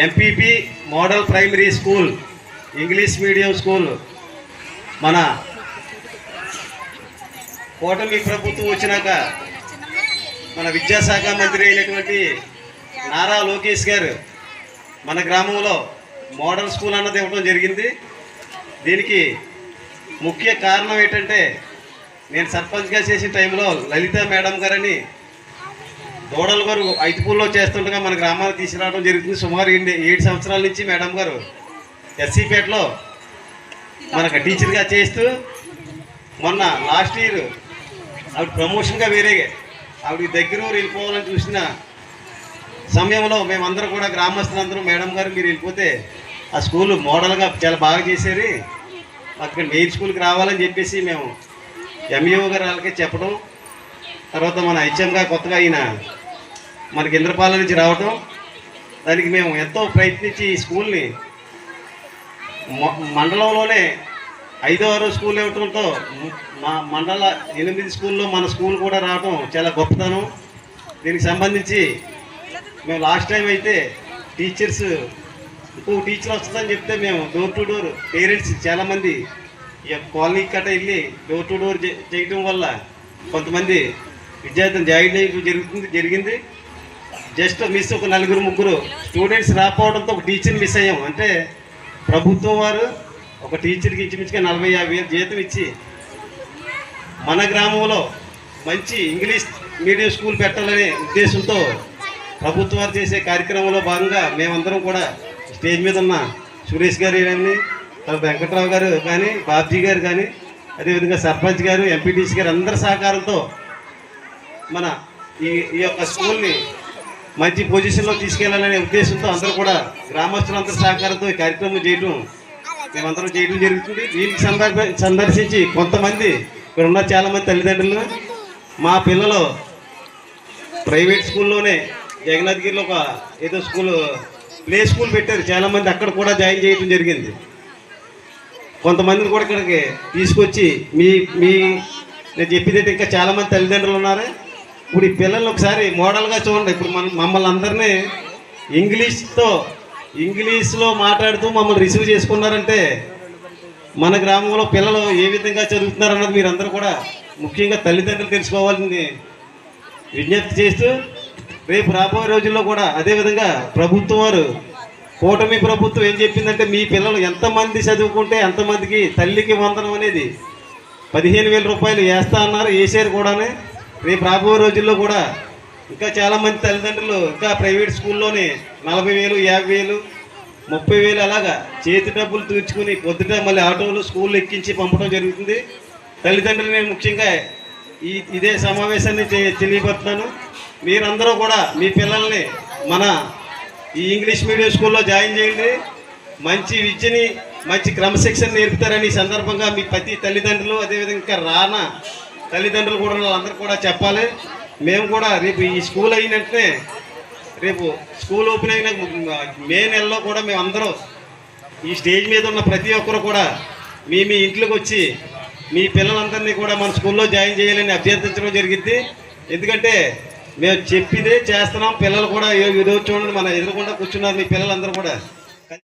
MPP model primary school English medium school మన కూటమి ప్రభుత్వం వచ్చినాక మన విద్యాశాఖ మంత్రి అయినటువంటి నారా లోకేష్ గారు మన గ్రామంలో మోడల్ స్కూల్ అన్నది ఇవ్వడం జరిగింది. దీనికి ముఖ్య కారణం ఏంటంటే నేను సర్పంచ్గా చేసిన టైంలో లలిత మేడం గారని దోడల గారు ఐతుపూల్లో చేస్తుండగా మన గ్రామానికి తీసుకురావడం జరుగుతుంది. సుమారు 7 సంవత్సరాల నుంచి మేడం గారు ఎస్సీపేటలో మనకు టీచర్గా చేస్తూ మొన్న లాస్ట్ ఇయర్ ఆవిడ ప్రమోషన్గా వేరే ఆవిడ దగ్గర వెళ్ళిపోవాలని చూసిన సమయంలో మేమందరం కూడా గ్రామస్తులందరూ మేడం గారు మీరు వెళ్ళిపోతే ఆ స్కూల్ మోడల్గా చాలా బాగా చేశారు, అక్కడ మెయిన్ స్కూల్కి రావాలని చెప్పేసి మేము ఎంఈఓ గారు వాళ్ళకి చెప్పడం, తర్వాత మన హెచ్ఎంగా కొత్తగా అయిన మనకి ఇంద్రపాలెం నుంచి రావడం, దానికి మేము ఎంతో ప్రయత్నించి ఈ స్కూల్ని మండలంలోనే 5వ స్కూల్ ఇవ్వడంతో మా మండల 8 స్కూల్లో మన స్కూల్ కూడా రావడం చాలా గొప్పతనం. దీనికి సంబంధించి మేము లాస్ట్ టైం అయితే టీచర్స్ ఇంకో టీచర్ వస్తుందని చెప్తే మేము డోర్ టు డోర్ పేరెంట్స్ చాలామంది ఈ కాలనీ కట్ట వెళ్ళి డోర్ టు డోర్ చేయడం వల్ల కొంతమంది విద్యార్థులు జాయిన్ జరిగింది. జస్ట్ మిస్ ఒక 4-3 స్టూడెంట్స్ రాకపోవడంతో ఒక టీచర్ని మిస్ అయ్యాం. అంటే ప్రభుత్వం వారు ఒక టీచర్కి ఇంచుమించుగా 40-50 వేలు జీతం ఇచ్చి మన గ్రామంలో మంచి ఇంగ్లీష్ మీడియం స్కూల్ పెట్టాలనే ఉద్దేశంతో ప్రభుత్వం వారు చేసే కార్యక్రమంలో భాగంగా మేమందరం కూడా స్టేజ్ మీద ఉన్న సురేష్ గారు కానీ, తర్వాత వెంకట్రావు గారు కానీ, బాబ్జీ గారు కానీ, అదేవిధంగా సర్పంచ్ గారు, ఎంపీటీసీ గారు అందరి సహకారంతో మన ఈ యొక్క స్కూల్ని మంచి పొజిషన్లో తీసుకెళ్లాలనే ఉద్దేశంతో అందరూ కూడా గ్రామస్తులందరి సహకారంతో ఈ కార్యక్రమం మేమందరం చేయడం జరుగుతుంది. దీనికి సందర్శించి కొంతమంది ఇక్కడ ఉన్న చాలామంది తల్లిదండ్రులు మా పిల్లలు ప్రైవేట్ స్కూల్లోనే జగన్నాథగిరిలో ఒక ఏదో స్కూల్ ప్లే స్కూల్ పెట్టారు, చాలామంది అక్కడ కూడా జాయిన్ చేయడం జరిగింది. కొంతమందిని కూడా ఇక్కడికి తీసుకొచ్చి నేను చెప్పేది ఇంకా చాలామంది తల్లిదండ్రులు ఉన్నారు. ఇప్పుడు ఈ పిల్లల్ని ఒకసారి మోడల్గా చూడండి. ఇప్పుడు మమ్మల్ని అందరినీ ఇంగ్లీష్లో మాట్లాడుతూ మమ్మల్ని రిసీవ్ చేసుకున్నారంటే మన గ్రామంలో పిల్లలు ఏ విధంగా చదువుతున్నారన్నది మీరందరూ కూడా ముఖ్యంగా తల్లిదండ్రులు తెలుసుకోవాలని విజ్ఞప్తి చేస్తూ రేపు రాబోయే రోజుల్లో కూడా అదేవిధంగా ప్రభుత్వం వారు కూటమి ప్రభుత్వం ఏం చెప్పిందంటే మీ పిల్లలు ఎంతమంది చదువుకుంటే అంతమందికి తల్లికి వందనం అనేది 15,000 రూపాయలు వేస్తా అన్నారు, వేసారు కూడా. రేపు రాబోయే రోజుల్లో కూడా ఇంకా చాలామంది తల్లిదండ్రులు ఇంకా ప్రైవేట్ స్కూల్లోనే 40,000, 50,000, 30,000 అలాగా చేతి డబ్బులు తీర్చుకుని పొద్దుట మళ్ళీ ఆటోలు స్కూల్లో ఎక్కించి పంపడం జరుగుతుంది. తల్లిదండ్రులు నేను ముఖ్యంగా ఇదే సమావేశాన్ని తెలియపడుతున్నాను. మీరందరూ కూడా మీ పిల్లల్ని మన ఈ ఇంగ్లీష్ మీడియం స్కూల్లో జాయిన్ చేయండి. మంచి విద్యని మంచి క్రమశిక్షణ నేర్పుతారని సందర్భంగా మీ ప్రతి తల్లిదండ్రులు అదేవిధంగా ఇంకా రానా తల్లిదండ్రులు కూడా వాళ్ళందరూ కూడా చెప్పాలి. మేము కూడా రేపు ఈ స్కూల్ అయిన వెంటనే రేపు స్కూల్ ఓపెన్ అయిన మే నెలలో కూడా మేము అందరూ ఈ స్టేజ్ మీద ఉన్న ప్రతి ఒక్కరు కూడా మీ ఇంట్లోకి వచ్చి మీ పిల్లలందరినీ కూడా మన స్కూల్లో జాయిన్ చేయాలని అభ్యర్థించడం జరిగింది. ఎందుకంటే మేము చెప్పిదే చేస్తున్నాం. పిల్లలు కూడా ఈరోజు చూడండి మన ఎదురుకుండా కూర్చున్నారు మీ పిల్లలందరూ కూడా.